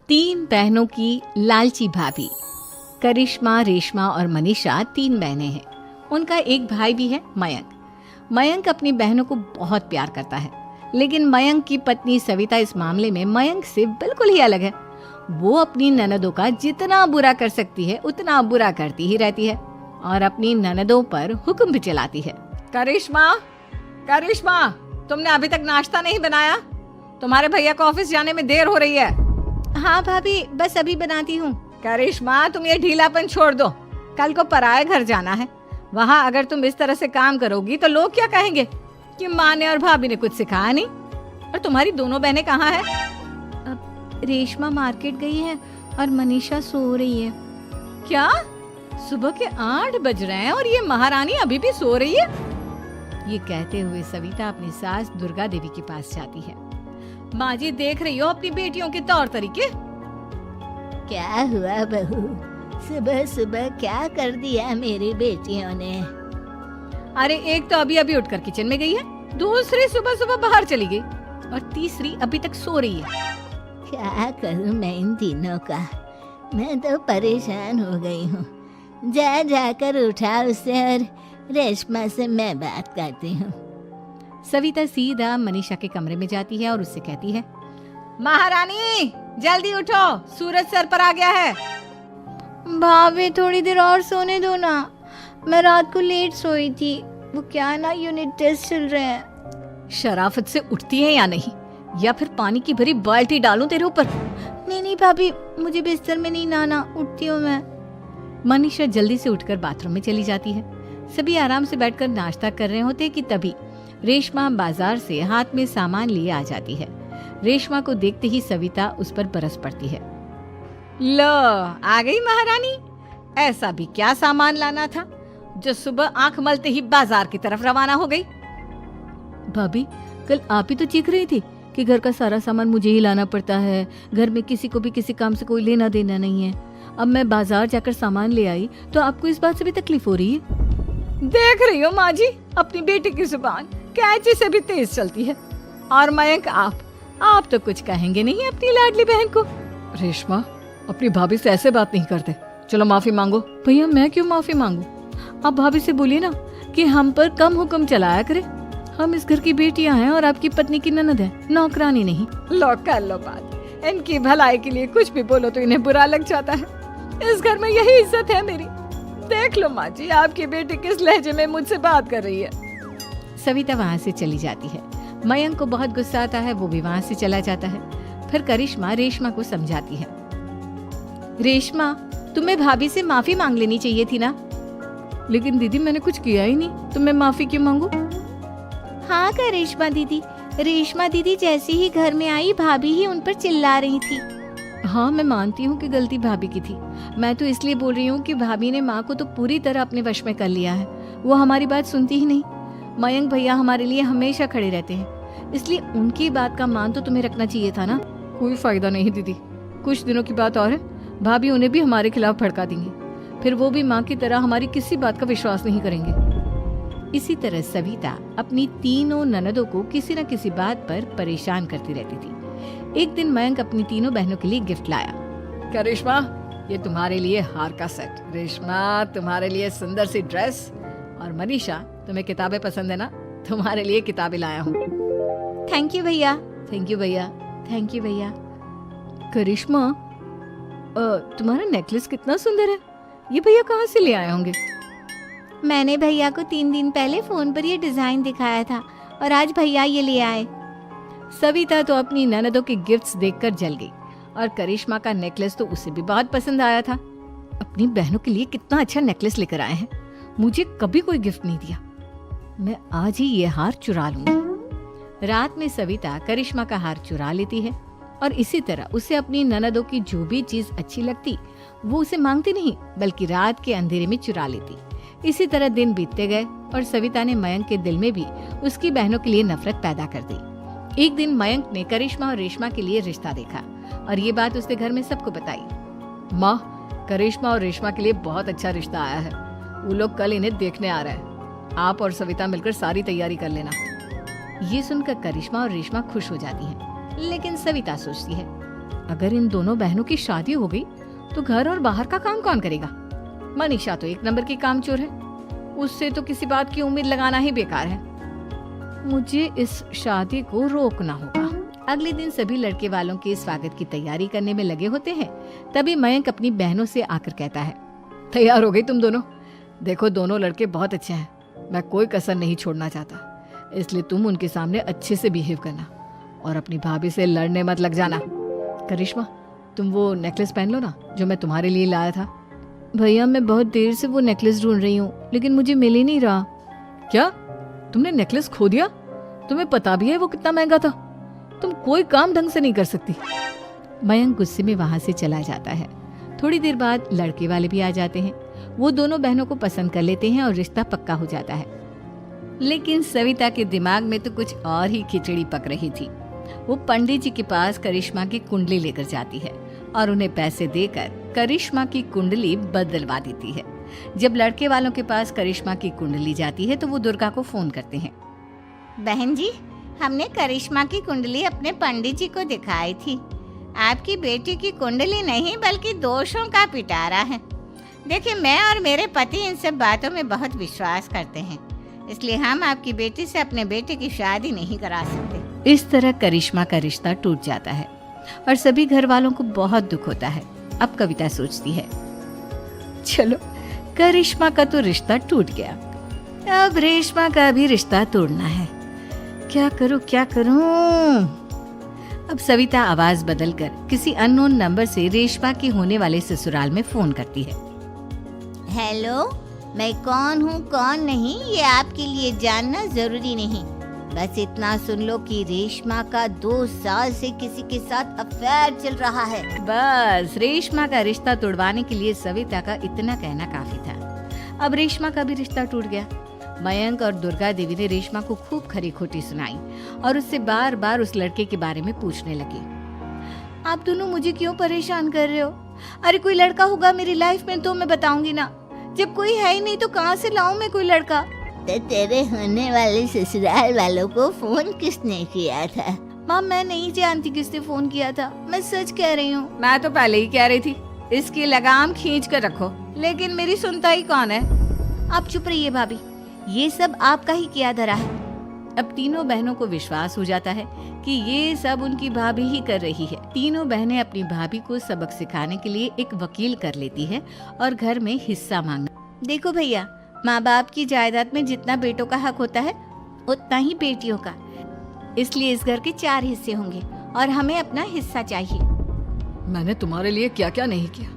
तीन बहनों की लालची भाभी। करिश्मा, रेशमा और मनीषा तीन बहनें हैं। उनका एक भाई भी है, मयंक। मयंक अपनी बहनों को बहुत प्यार करता है, लेकिन मयंक की पत्नी सविता इस मामले में मयंक से बिल्कुल ही अलग है। वो अपनी ननदों का जितना बुरा कर सकती है उतना बुरा करती ही रहती है और अपनी ननदों पर हुक्म भी चलाती है। करिश्मा, करिश्मा, तुमने अभी तक नाश्ता नहीं बनाया? तुम्हारे भैया को ऑफिस जाने में देर हो रही है। हाँ भाभी, बस अभी बनाती हूँ। करिश्मा, तुम ये ढीलापन छोड़ दो। कल को पराये घर जाना है। वहाँ अगर तुम इस तरह से काम करोगी तो लोग क्या कहेंगे कि माँ ने और भाभी ने कुछ सिखाया नहीं। और तुम्हारी दोनों बहनें कहाँ हैं? रेशमा मार्केट गई है और मनीषा सो रही है। क्या? सुबह के 8 बज रहे हैं और ये महारानी अभी भी सो रही है? ये कहते हुए सविता अपनी सास दुर्गा देवी के पास जाती है। माँ जी, देख रही हो अपनी बेटियों के तौर तरीके? क्या हुआ बहू, सुबह सुबह क्या कर दिया मेरी बेटियों ने? अरे, एक तो अभी अभी उठकर किचन में गई है, दूसरी सुबह सुबह बाहर चली गई और तीसरी अभी तक सो रही है। क्या करूं मैं इन तीनों का? मैं तो परेशान हो गई हूँ। जा जाकर उठा उसे और रेशमा से मैं बात करती हूँ। सविता सीधा मनीषा के कमरे में जाती है और उससे कहती है, महारानी जल्दी उठो, सूरज सर पर आ गया है। भाभी, थोड़ी देर और सोने दो ना, मैं रात को लेट सोई थी। वो क्या ना, यूनिट टेस्ट चल रहे हैं। शराफत से उठती है या नहीं, या फिर पानी की भरी बाल्टी डालूं तेरे ऊपर? नहीं भाभी, मुझे बिस्तर में नहीं नहाना, उठती हूँ मैं। मनीषा जल्दी से उठकर बाथरूम में चली जाती है। सभी आराम से बैठकर नाश्ता कर रहे होते कि तभी रेशमा बाजार से हाथ में सामान लिए आ जाती है। रेशमा को देखते ही सविता उस पर बरस पड़ती है। लो, आ गई महारानी। ऐसा भी क्या सामान लाना था जो सुबह आंख मलते ही बाजार की तरफ रवाना हो गई? भाभी, कल आप ही तो चीख रही थी कि घर का सारा सामान मुझे ही लाना पड़ता है, घर में किसी को भी किसी काम से कोई लेना देना नहीं है। अब मैं बाजार जाकर सामान ले आई तो आपको इस बात से भी तकलीफ हो रही है? देख रही हो माँ जी, अपनी बेटी की जुबान कैंची से भी तेज चलती है। और मयंक, आप तो कुछ कहेंगे नहीं अपनी लाडली बहन को। रेशमा, अपनी भाभी से ऐसे बात नहीं करते। चलो माफी मांगो। भैया, मैं क्यों माफी मांगू? आप भाभी से बोलिए ना कि हम पर कम हुक्म चलाया करे। हम इस घर की बेटियां हैं और आपकी पत्नी की ननद है, नौकरानी नहीं। लो, कर लो बात। इनकी भलाई के लिए कुछ भी बोलो तो इन्हें बुरा लग जाता है। इस घर में यही इज्जत है मेरी। देख लो माँ जी, आपकी बेटी किस लहजे में मुझसे बात कर रही है। सविता वहाँ से चली जाती है। मयंक को बहुत गुस्सा आता है, वो भी वहाँ से चला जाता है। फिर करिश्मा रेशमा को समझाती है, रेशमा, तुम्हें भाभी से माफी मांग लेनी चाहिए थी ना। लेकिन दीदी, मैंने कुछ किया ही नहीं, तो मैं माफी क्यों मांगू? हाँ करिश्मा दीदी, रेशमा दीदी जैसे ही घर में आई, भाभी ही उन पर चिल्ला रही थी। हाँ, मैं मानती हूँ कि गलती भाभी की थी। मैं तो इसलिए बोल रही हूँ कि भाभी ने माँ को तो पूरी तरह अपने वश में कर लिया है। वो हमारी बात सुनती ही नहीं। मयंक भैया हमारे लिए हमेशा खड़े रहते हैं, इसलिए उनकी बात का मान तो तुम्हें रखना चाहिए था ना। कोई फायदा नहीं दीदी, कुछ दिनों की बात और है, भाभी उन्हें भी हमारे खिलाफ भड़का देंगी। फिर वो भी माँ की तरह हमारी किसी बात का विश्वास नहीं करेंगे। इसी तरह सविता अपनी तीनों ननदों को किसी न किसी बात पर परेशान करती रहती थी। एक दिन मयंक अपनी तीनों बहनों के लिए गिफ्ट लाया। क्या रेशमा, ये तुम्हारे लिए हार का सेट। रेशमा, तुम्हारे लिए सुंदर सी ड्रेस। और मनीषा, तुम्हें किताबें पसंद है ना, तुम्हारे लिए किताबें लाया हूँ। थैंक यू भैया। थैंक यू भैया। थैंक यू भैया। करिश्मा, तुम्हारा नेकलेस कितना सुंदर है, ये भैया कहाँ से ले आए होंगे? मैंने भैया को 3 दिन पहले फोन पर ये डिजाइन दिखाया था और आज भैया ये ले आए। सविता तो अपनी ननदों के गिफ्ट्स देखकर जल गई और करिश्मा का नेकलेस तो उसे भी बहुत पसंद आया था। अपनी बहनों के लिए कितना अच्छा नेकलेस लेकर आए हैं, मुझे कभी कोई गिफ्ट नहीं दिया। मैं आज ही ये हार चुरा लूंगी। रात में सविता करिश्मा का हार चुरा लेती है और इसी तरह उसे अपनी ननदों की जो भी चीज अच्छी लगती वो उसे मांगती नहीं, बल्कि रात के अंधेरे में चुरा लेती। इसी तरह दिन बीतते गए और सविता ने मयंक के दिल में भी उसकी बहनों के लिए नफरत पैदा कर दी। एक दिन मयंक ने करिश्मा और रेशमा के लिए रिश्ता देखा और ये बात उसने घर में सबको बताई। माँ, करिश्मा और रेशमा के लिए बहुत अच्छा रिश्ता आया है, वो लोग कल इन्हें देखने आ रहे हैं। आप और सविता मिलकर सारी तैयारी कर लेना। ये सुनकर करिश्मा और रेशमा खुश हो जाती हैं, लेकिन सविता सोचती है, अगर इन दोनों बहनों की शादी हो गई तो घर और बाहर का काम कौन करेगा? मनीषा तो एक नंबर की कामचोर है, उससे तो किसी बात की उम्मीद लगाना ही बेकार है। मुझे इस शादी को रोकना होगा। अगले दिन सभी लड़के वालों के स्वागत की तैयारी करने में लगे होते हैं। तभी मयंक अपनी बहनों से आकर कहता है, तैयार हो गई तुम दोनों? देखो दोनों लड़के बहुत अच्छे हैं, मैं कोई कसर नहीं छोड़ना चाहता, इसलिए तुम उनके सामने अच्छे से बिहेव करना और अपनी भाभी से लड़ने मत लग जाना। करिश्मा, तुम वो नेकलेस पहन लो ना जो मैं तुम्हारे लिए लाया था। भैया मैं बहुत देर से वो नेकलेस ढूंढ रही हूँ, लेकिन मुझे मिल ही नहीं रहा। क्या तुमने नेकलेस खो दिया? तुम्हें पता भी है वो कितना महंगा था? तुम कोई काम ढंग से नहीं कर सकती। मयंक गुस्से में वहां से चला जाता है। थोड़ी देर बाद लड़के वाले भी आ जाते हैं। वो दोनों बहनों को पसंद कर लेते हैं और रिश्ता पक्का हो जाता है। लेकिन सविता के दिमाग में तो कुछ और ही खिचड़ी पक रही थी। वो पंडित जी के पास करिश्मा की कुंडली लेकर जाती है और उन्हें पैसे देकर करिश्मा की कुंडली बदलवा देती है। जब लड़के वालों के पास करिश्मा की कुंडली जाती है तो वो दुर्गा को फोन करते हैं। बहन जी, हमने करिश्मा की कुंडली अपने पंडित जी को दिखाई थी। आपकी बेटी की कुंडली नहीं बल्कि दोषों का पिटारा है। देखिए, मैं और मेरे पति इन सब बातों में बहुत विश्वास करते हैं, इसलिए हम आपकी बेटी से अपने बेटे की शादी नहीं करा सकते। इस तरह करिश्मा का रिश्ता टूट जाता है और सभी घर वालों को बहुत दुख होता है। अब कविता सोचती है, चलो करिश्मा का तो रिश्ता टूट गया, अब रेशमा का भी रिश्ता तोड़ना है। क्या करूं? अब सविता आवाज बदलकर किसी अननोन नंबर से रेशमा के होने वाले ससुराल में फोन करती है। हेलो, मैं कौन हूँ कौन नहीं ये आपके लिए जानना जरूरी नहीं। बस इतना सुन लो कि रेशमा का 2 साल से किसी के साथ अफेयर चल रहा है। बस रेशमा का रिश्ता तोड़वाने के लिए सविता का इतना कहना काफी था। अब रेशमा का भी रिश्ता टूट गया। मयंक और दुर्गा देवी ने रेशमा को खूब खरी खोटी सुनाई और उससे बार बार उस लड़के के बारे में पूछने लगे। आप दोनों मुझे क्यों परेशान कर रहे हो? अरे कोई लड़का होगा मेरी लाइफ में तो मैं बताऊंगी ना, जब कोई है ही नहीं तो कहाँ से लाऊं मैं कोई लड़का? तो तेरे होने वाले ससुराल वालों को फोन किसने किया था? माँ मैं नहीं जानती किसने फोन किया था, मैं सच कह रही हूँ। मैं तो पहले ही कह रही थी इसकी लगाम खींच कर रखो, लेकिन मेरी सुनता ही कौन है। आप चुप रहिए भाभी, ये सब आपका ही किया धरा है। अब तीनों बहनों को विश्वास हो जाता है कि ये सब उनकी भाभी ही कर रही है। तीनों बहनें अपनी भाभी को सबक सिखाने के लिए एक वकील कर लेती है और घर में हिस्सा मांगना। देखो भैया, माँ बाप की जायदाद में जितना बेटों का हक होता है उतना ही बेटियों का, इसलिए इस घर के 4 हिस्से होंगे और हमें अपना हिस्सा चाहिए। मैंने तुम्हारे लिए क्या क्या नहीं किया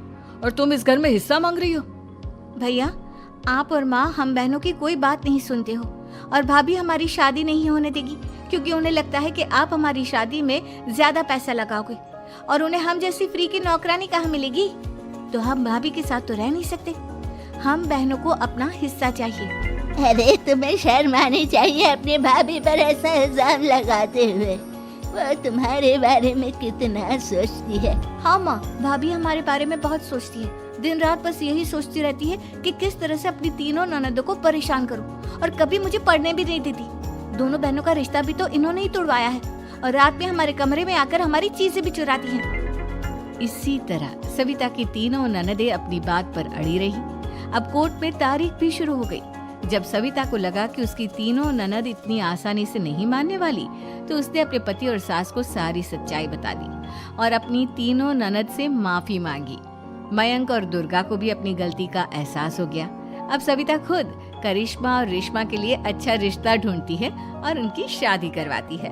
और तुम इस घर में हिस्सा मांग रही हो? भैया, आप और माँ हम बहनों की कोई बात नहीं सुनते हो और भाभी हमारी शादी नहीं होने देगी क्योंकि उन्हें लगता है कि आप हमारी शादी में ज्यादा पैसा लगाओगे और उन्हें हम जैसी फ्री की नौकरानी कहाँ मिलेगी। तो हम भाभी के साथ तो रह नहीं सकते, हम बहनों को अपना हिस्सा चाहिए। अरे तुम्हें शर्म आनी चाहिए अपनी भाभी पर ऐसा इल्जाम लगाते हुए। वो तुम्हारे बारे में कितना सोचती है। हाँ माँ, भाभी हमारे बारे में बहुत सोचती है। दिन रात बस यही सोचती रहती है कि किस तरह से अपनी तीनों ननदों को परेशान करूं और कभी मुझे पढ़ने भी नहीं देती। दोनों बहनों का रिश्ता भी तो इन्होंने ही तोड़वाया है और रात में हमारे कमरे में आकर हमारी चीजें भी चुराती हैं। इसी तरह सविता की तीनों ननदें अपनी बात पर अड़ी रही। अब कोर्ट में तारीख भी शुरू हो गई। जब सविता को लगा कि उसकी तीनों ननद इतनी आसानी से नहीं मानने वाली, तो उसने अपने पति और सास को सारी सच्चाई बता दी और अपनी तीनों ननद से माफी मांगी। मयंक और दुर्गा को भी अपनी गलती का एहसास हो गया। अब सविता खुद करिश्मा और रेशमा के लिए अच्छा रिश्ता ढूंढती है और उनकी शादी करवाती है।